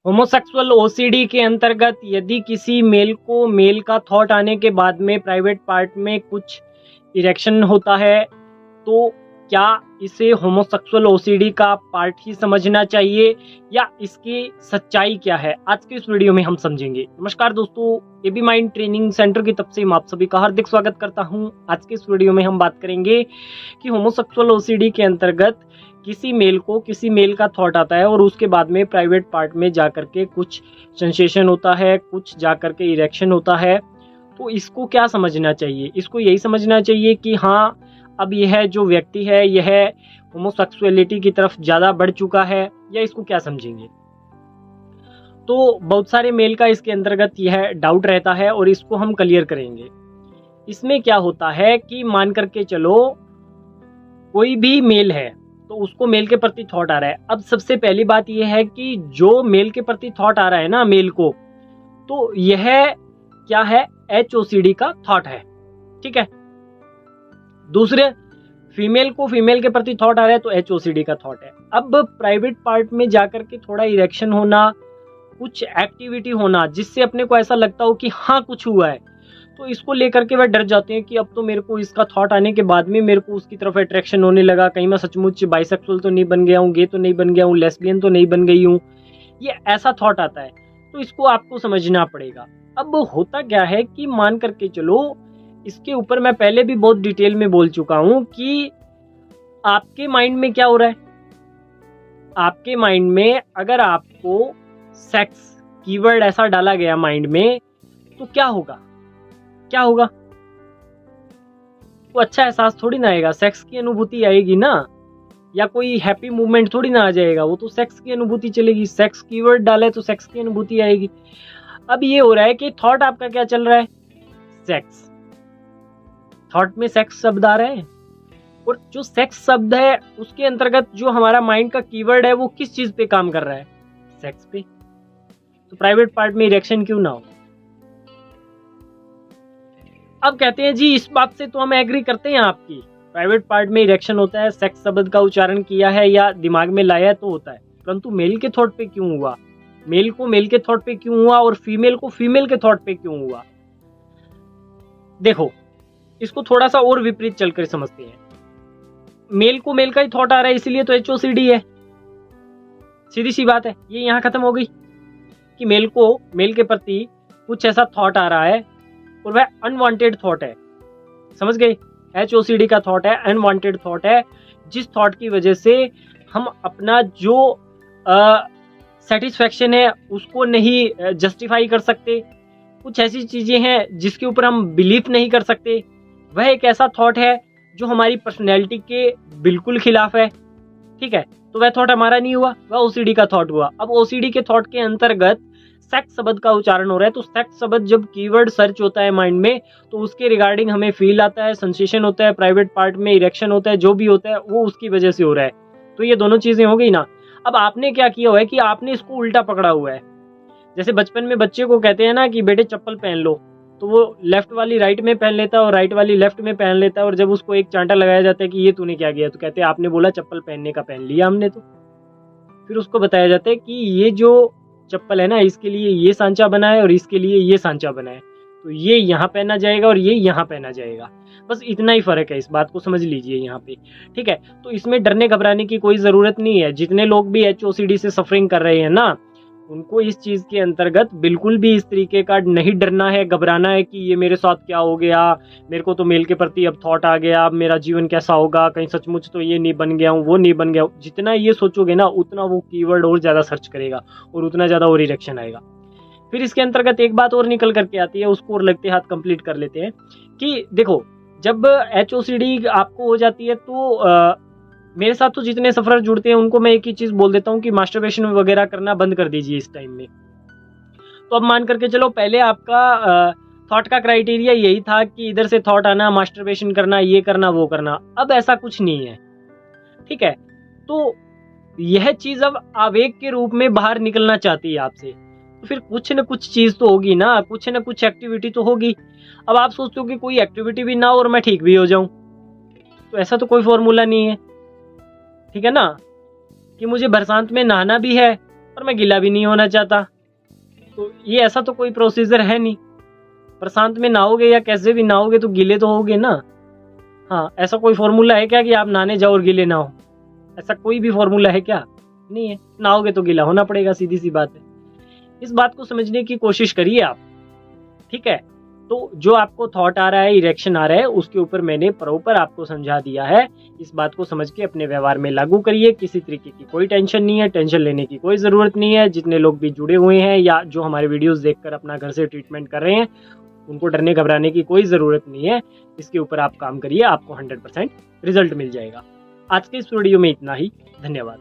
Homosexual OCD के अंतर्गत यदि किसी मेल को मेल का थॉट आने के बाद में प्राइवेट पार्ट में कुछ इरेक्शन होता है तो क्या इसे होमोसेक्सुअल ओसीडी का पार्ट ही समझना चाहिए या इसकी सच्चाई क्या है, आज के इस वीडियो में हम समझेंगे। नमस्कार दोस्तों, एबी माइंड ट्रेनिंग सेंटर की तरफ से मैं आप सभी का हार्दिक स्वागत करता हूं। आज के इस वीडियो में हम बात करेंगे कि होमोसेक्सुअल ओसीडी के अंतर्गत किसी मेल को किसी मेल का थॉट आता है और उसके बाद में प्राइवेट पार्ट में जाकर के कुछ सेंसेशन होता है, कुछ जाकर के इरेक्शन होता है, तो इसको क्या समझना चाहिए? इसको यही समझना चाहिए कि हाँ, अब यह जो व्यक्ति है यह होमोसेक्सुअलिटी की तरफ ज़्यादा बढ़ चुका है, या इसको क्या समझेंगे? तो बहुत सारे मेल का इसके अंतर्गत यह डाउट रहता है और इसको हम क्लियर करेंगे। इसमें क्या होता है कि मान करके चलो कोई भी मेल है तो उसको मेल के प्रति थॉट आ रहा है। अब सबसे पहली बात यह है कि जो मेल के प्रति थॉट आ रहा है ना मेल को, तो यह क्या है? HOCD का थॉट है, ठीक है। दूसरे फीमेल को फीमेल के प्रति थॉट आ रहा है तो HOCD का थॉट है। अब प्राइवेट पार्ट में जाकर के थोड़ा इरेक्शन होना, कुछ एक्टिविटी होना जिससे अपने को ऐसा लगता हो कि हाँ कुछ हुआ है, तो इसको लेकर के वह डर जाते हैं कि अब तो मेरे को इसका थॉट आने के बाद में मेरे को उसकी तरफ अट्रैक्शन होने लगा, कहीं मैं सचमुच बाइसेक्सुअल तो नहीं बन गया हूँ, गे तो नहीं बन गया हूँ, लेस्बियन तो नहीं बन गई हूँ, ये ऐसा थॉट आता है। तो इसको आपको समझना पड़ेगा। अब होता क्या है कि मान करके चलो, इसके ऊपर मैं पहले भी बहुत डिटेल में बोल चुका हूँ कि आपके माइंड में क्या हो रहा है। आपके माइंड में अगर आपको सेक्स कीवर्ड ऐसा डाला गया माइंड में तो क्या होगा? क्या होगा? वो अच्छा एहसास थोड़ी ना आएगा, सेक्स की अनुभूति आएगी ना, या कोई हैप्पी मूवमेंट थोड़ी ना आ जाएगा, वो तो सेक्स की अनुभूति चलेगी। सेक्स कीवर्ड डाले तो सेक्स की अनुभूति आएगी। अब ये हो रहा है कि थॉट आपका क्या चल रहा है? सेक्स। थॉट में सेक्स शब्द आ रहा है, और जो सेक्स शब्द है उसके अंतर्गत जो हमारा माइंड का कीवर्ड है वो किस चीज पे काम कर रहा है? सेक्स पे। तो प्राइवेट पार्ट में इरेक्शन क्यों ना हो? अब कहते हैं जी इस बात से तो हम एग्री करते हैं आपकी, प्राइवेट पार्ट में इरेक्शन होता है, सेक्स शब्द का उच्चारण किया है या दिमाग में लाया है तो होता है, परंतु मेल के थॉट पे क्यों हुआ? मेल को मेल के थॉट पे क्यों हुआ और फीमेल को फीमेल के थॉट पे क्यों हुआ? देखो, इसको थोड़ा सा और विपरीत चलकर समझते हैं। मेल को मेल का ही थॉट आ रहा है इसलिए तो HOCD है, सीधी सी बात है। ये यहाँ खत्म हो गई कि मेल को मेल के प्रति कुछ ऐसा थॉट आ रहा है और वह अनवांटेड थॉट है। समझ गए? HOCD का थॉट है, अनवांटेड थॉट है, जिस थॉट की वजह से हम अपना जो सेटिस्फैक्शन है उसको नहीं जस्टिफाई कर सकते। कुछ ऐसी चीजें हैं जिसके ऊपर हम बिलीव नहीं कर सकते। वह एक ऐसा थॉट है जो हमारी पर्सनैलिटी के बिल्कुल खिलाफ है, ठीक है। तो वह थॉट हमारा नहीं हुआ, वह OCD का थॉट हुआ। अब OCD के थॉट के अंतर्गत सेक्स शब्द का उच्चारण हो रहा है, तो सेक्स शब्द जब कीवर्ड सर्च होता है माइंड में तो उसके रिगार्डिंग हमें फील आता है, सेंसेशन होता है, प्राइवेट पार्ट में इरेक्शन होता है, जो भी होता है वो उसकी वजह से हो रहा है। तो ये दोनों चीजें हो गई ना। अब आपने क्या किया हुआ है कि आपने इसको उल्टा पकड़ा हुआ है। जैसे बचपन में बच्चे को कहते हैं ना कि बेटे चप्पल पहन लो, तो वो लेफ्ट वाली राइट में पहन लेता है और राइट वाली लेफ्ट में पहन लेता है, और जब उसको एक चांटा लगाया जाता है कि ये तूने क्या किया, तो कहते हैं आपने बोला चप्पल पहनने का, पहन लिया हमने। तो फिर उसको बताया जाता है कि ये जो चप्पल है ना, इसके लिए ये सांचा बना है और इसके लिए ये सांचा बना है, तो ये यहाँ पहना जाएगा और ये यहाँ पहना जाएगा। बस इतना ही फर्क है, इस बात को समझ लीजिए यहाँ पे, ठीक है। तो इसमें डरने घबराने की कोई ज़रूरत नहीं है। जितने लोग भी HOCD से सफरिंग कर रहे हैं ना, उनको इस चीज़ के अंतर्गत बिल्कुल भी इस तरीके का नहीं डरना है, घबराना है कि ये मेरे साथ क्या हो गया, मेरे को तो मेल के प्रति अब थॉट आ गया, अब मेरा जीवन कैसा होगा, कहीं सचमुच तो ये नहीं बन गया हूँ, वो नहीं बन गया हूँ। जितना ये सोचोगे ना उतना वो कीवर्ड और ज़्यादा सर्च करेगा और उतना ज़्यादा और इरेक्शन आएगा। फिर इसके अंतर्गत एक बात और निकल करके आती है, उसको और लगते हाथ कंप्लीट कर लेते हैं कि देखो, जब HOCD आपको हो जाती है तो मेरे साथ तो जितने सफर जुड़ते हैं उनको मैं एक ही चीज़ बोल देता हूँ कि मास्टरबेशन वगैरह करना बंद कर दीजिए इस टाइम में। तो अब मान करके चलो, पहले आपका थॉट का क्राइटेरिया यही था कि इधर से थॉट आना, मास्टरबेशन करना, ये करना, वो करना। अब ऐसा कुछ नहीं है, ठीक है। तो यह चीज़ अब आवेग के रूप में बाहर निकलना चाहती है आपसे, तो फिर कुछ न कुछ चीज़ तो होगी ना, कुछ न कुछ एक्टिविटी तो होगी। अब आप सोचते हो कि कोई एक्टिविटी भी ना हो और मैं ठीक भी हो जाऊं, तो ऐसा तो कोई फॉर्मूला नहीं है, ठीक है ना। कि मुझे बरसात में नहाना भी है और मैं गीला भी नहीं होना चाहता। तो ये ऐसा तो कोई प्रोसीजर है नहीं। प्रशांत में नहाओगे या कैसे भी नहाओगे तो गीले तो होगे ना। हाँ, ऐसा कोई फॉर्मूला है क्या कि आप नहाने जाओ और गीले ना हो? ऐसा कोई भी फॉर्मूला है क्या? नहीं है। नहाओगे तो गीला होना पड़ेगा, सीधी सी बात है। इस बात को समझने की कोशिश करिए आप, ठीक है। तो जो आपको थॉट आ रहा है, इरेक्शन आ रहा है, उसके ऊपर मैंने प्रॉपर आपको समझा दिया है। इस बात को समझ के अपने व्यवहार में लागू करिए। किसी तरीके की कोई टेंशन नहीं है, टेंशन लेने की कोई ज़रूरत नहीं है। जितने लोग भी जुड़े हुए हैं या जो हमारे वीडियोस देखकर अपना घर से ट्रीटमेंट कर रहे हैं, उनको डरने घबराने की कोई ज़रूरत नहीं है। इसके ऊपर आप काम करिए, आपको 100% रिजल्ट मिल जाएगा। आज के इस वीडियो में इतना ही। धन्यवाद।